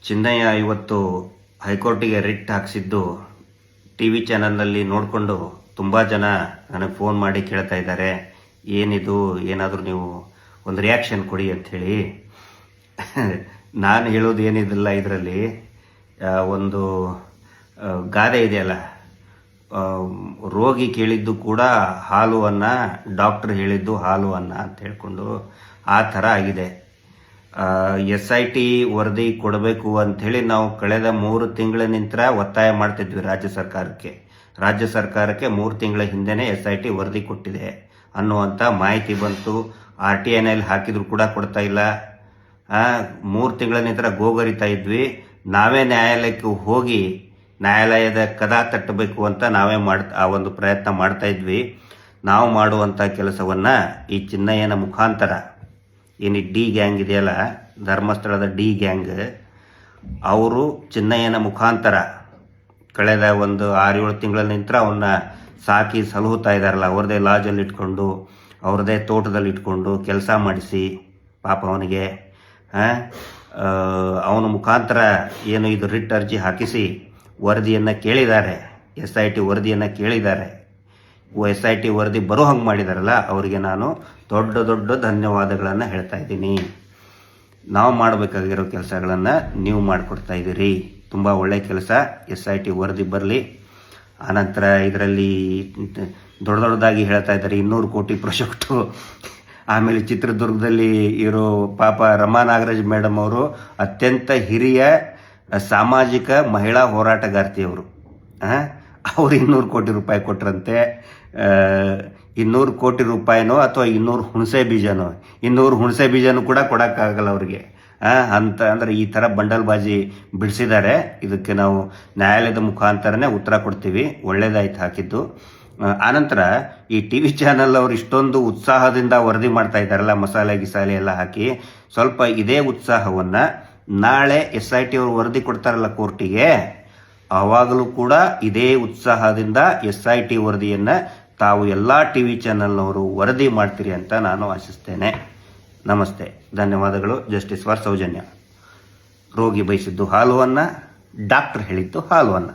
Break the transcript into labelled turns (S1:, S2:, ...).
S1: ಚಿನ್ನಯ್ಯ ಇವತ್ತು ಹೈಕೋರ್ಟಿಗೆ writ ಹಾಕಿಸಿದ್ದು T V ಚಾನಲ್ನಲ್ಲಿ ನೋಡಿಕೊಂಡು ತುಂಬ ಜನ ನನಗೆ ಫೋನ್ ಮಾಡಿ ಕೇಳ್ತಾ ಇದ್ದಾರೆ, ಏನಿದು, ಏನಾದರೂ ನೀವು ಒಂದು ರಿಯಾಕ್ಷನ್ ಕೊಡಿ ಅಂಥೇಳಿ. ನಾನು ಹೇಳೋದು ಏನಿದಿಲ್ಲ, ಇದರಲ್ಲಿ ಒಂದು ಗಾದೆ ಇದೆಯಲ್ಲ, ರೋಗಿ ಕೇಳಿದ್ದು ಕೂಡ ಹಾಲು ಅನ್ನ, ಡಾಕ್ಟರ್ ಹೇಳಿದ್ದು ಹಾಲು ಅನ್ನ ಅಂತ ಹೇಳ್ಕೊಂಡು ಆ ಥರ ಆಗಿದೆ. SIT ವರದಿ ಕೊಡಬೇಕು ಅಂಥೇಳಿ ನಾವು ಕಳೆದ 3 ತಿಂಗಳಿನಿಂದ ಒತ್ತಾಯ ಮಾಡ್ತಿದ್ವಿ ರಾಜ್ಯ ಸರ್ಕಾರಕ್ಕೆ 3 ತಿಂಗಳ ಹಿಂದೆನೇ SIT ವರದಿ ಕೊಟ್ಟಿದೆ ಅನ್ನುವಂಥ ಮಾಹಿತಿ ಬಂತು. RTIನಲ್ಲಿ ಹಾಕಿದ್ರು ಕೂಡ ಕೊಡ್ತಾ ಇಲ್ಲ. 3 ತಿಂಗಳ ನಂತರ ಗೋಗರಿತಾ ಇದ್ವಿ. ನಾವೇ ನ್ಯಾಯಾಲಯಕ್ಕೆ ಹೋಗಿ ನ್ಯಾಯಾಲಯದ ಕದ ತಟ್ಟಬೇಕು ಅಂತ ನಾವೇ ಆ ಒಂದು ಪ್ರಯತ್ನ ಮಾಡ್ತಾ ಇದ್ವಿ. ನಾವು ಮಾಡುವಂಥ ಕೆಲಸವನ್ನು ಈ ಚಿನ್ನಯ್ಯನ ಮುಖಾಂತರ, ಏನು ಡಿ ಗ್ಯಾಂಗ್ ಇದೆಯಲ್ಲ, ಧರ್ಮಸ್ಥಳದ ಡಿ ಗ್ಯಾಂಗ್, ಅವರು ಚಿನ್ನಯ್ಯನ ಮುಖಾಂತರ ಕಳೆದ ಒಂದು 6-7 ತಿಂಗಳ ನಂತರ ಅವನ್ನ ಸಾಕಿ ಸಲಹುತ್ತಾ ಇದ್ದಾರಲ್ಲ, ಅವ್ರದ್ದೇ ಲಾಜಲ್ಲಿ ಇಟ್ಕೊಂಡು, ಅವ್ರದ್ದೇ ತೋಟದಲ್ಲಿ ಇಟ್ಕೊಂಡು ಕೆಲಸ ಮಾಡಿಸಿ ಪಾಪ ಅವನಿಗೆ ಅವನ ಮುಖಾಂತರ ಏನು ಇದು ರಿಟ್ ಅರ್ಜಿ ಹಾಕಿಸಿ ವರದಿಯನ್ನು ಕೇಳಿದ್ದಾರೆ, SIT ವರದಿಯನ್ನು ಕೇಳಿದ್ದಾರೆ. SIT ವರದಿ ಬರೋ ಹಂಗೆ ಮಾಡಿದಾರಲ್ಲ, ಅವರಿಗೆ ನಾನು ದೊಡ್ಡ ಧನ್ಯವಾದಗಳನ್ನು ಹೇಳ್ತಾ ಇದ್ದೀನಿ. ನಾವು ಮಾಡಬೇಕಾಗಿರೋ ಕೆಲಸಗಳನ್ನು ನೀವು ಮಾಡಿಕೊಡ್ತಾ ಇದ್ದೀರಿ. ತುಂಬ ಒಳ್ಳೆಯ ಕೆಲಸ. SIT ವರದಿ ಬರಲಿ. ಆನಂತರ ಇದರಲ್ಲಿ ದೊಡ್ಡದಾಗಿ ಹೇಳ್ತಾ ಇದ್ದಾರೆ 200 ಕೋಟಿ ಪ್ರಾಜೆಕ್ಟು. ಆಮೇಲೆ ಚಿತ್ರದುರ್ಗದಲ್ಲಿ ಇರೋ ಪಾಪ ರಮಾ ನಾಗರಾಜ್ ಮೇಡಮ್ ಅವರು ಅತ್ಯಂತ ಹಿರಿಯ ಸಾಮಾಜಿಕ ಮಹಿಳಾ ಹೋರಾಟಗಾರ್ತಿಯವರು. ಅವರು 200 ಕೋಟಿ ರೂಪಾಯಿ ಕೊಟ್ಟರಂತೆ. 200 ಕೋಟಿ ರೂಪಾಯಿನೋ ಅಥವಾ 200 ಹುಣಸೆ ಬೀಜನೋ, 200 ಹುಣಸೆ ಬೀಜನೂ ಕೂಡ ಕೊಡೋಕ್ಕಾಗಲ್ಲ ಅವ್ರಿಗೆ ಅಂತ. ಅಂದರೆ ಈ ಥರ ಬಂಡಲ್ಬಾಜಿ ಬಿಡಿಸಿದ್ದಾರೆ. ಇದಕ್ಕೆ ನಾವು ನ್ಯಾಯಾಲಯದ ಮುಖಾಂತರನೇ ಉತ್ತರ ಕೊಡ್ತೀವಿ. ಒಳ್ಳೇದಾಯ್ತು ಹಾಕಿದ್ದು. ಆನಂತರ ಈ TV ಚಾನಲ್ ಅವರು ಇಷ್ಟೊಂದು ಉತ್ಸಾಹದಿಂದ ವರದಿ ಮಾಡ್ತಾ ಇದ್ದಾರಲ್ಲ, ಮಸಾಲೆ ಗಿಸಾಲೆ ಎಲ್ಲ ಹಾಕಿ, ಸ್ವಲ್ಪ ಇದೇ ಉತ್ಸಾಹವನ್ನು ನಾಳೆ SIT ಅವರು ವರದಿ ಕೊಡ್ತಾರಲ್ಲ ಕೋರ್ಟಿಗೆ, ಆವಾಗಲೂ ಕೂಡ ಇದೇ ಉತ್ಸಾಹದಿಂದ SIT ವರದಿಯನ್ನು ತಾವು ಎಲ್ಲ TV ಚಾನಲ್ನವರು ವರದಿ ಮಾಡ್ತೀರಿ ಅಂತ ನಾನು ಆಶಿಸ್ತೇನೆ. ನಮಸ್ತೆ, ಧನ್ಯವಾದಗಳು. Justice for Sowjanya. ರೋಗಿ ಬಯಸಿದ್ದು ಹಾಲು ಅನ್ನ, ಡಾಕ್ಟರ್ ಹೇಳಿದ್ದು ಹಾಲು ಅನ್ನ.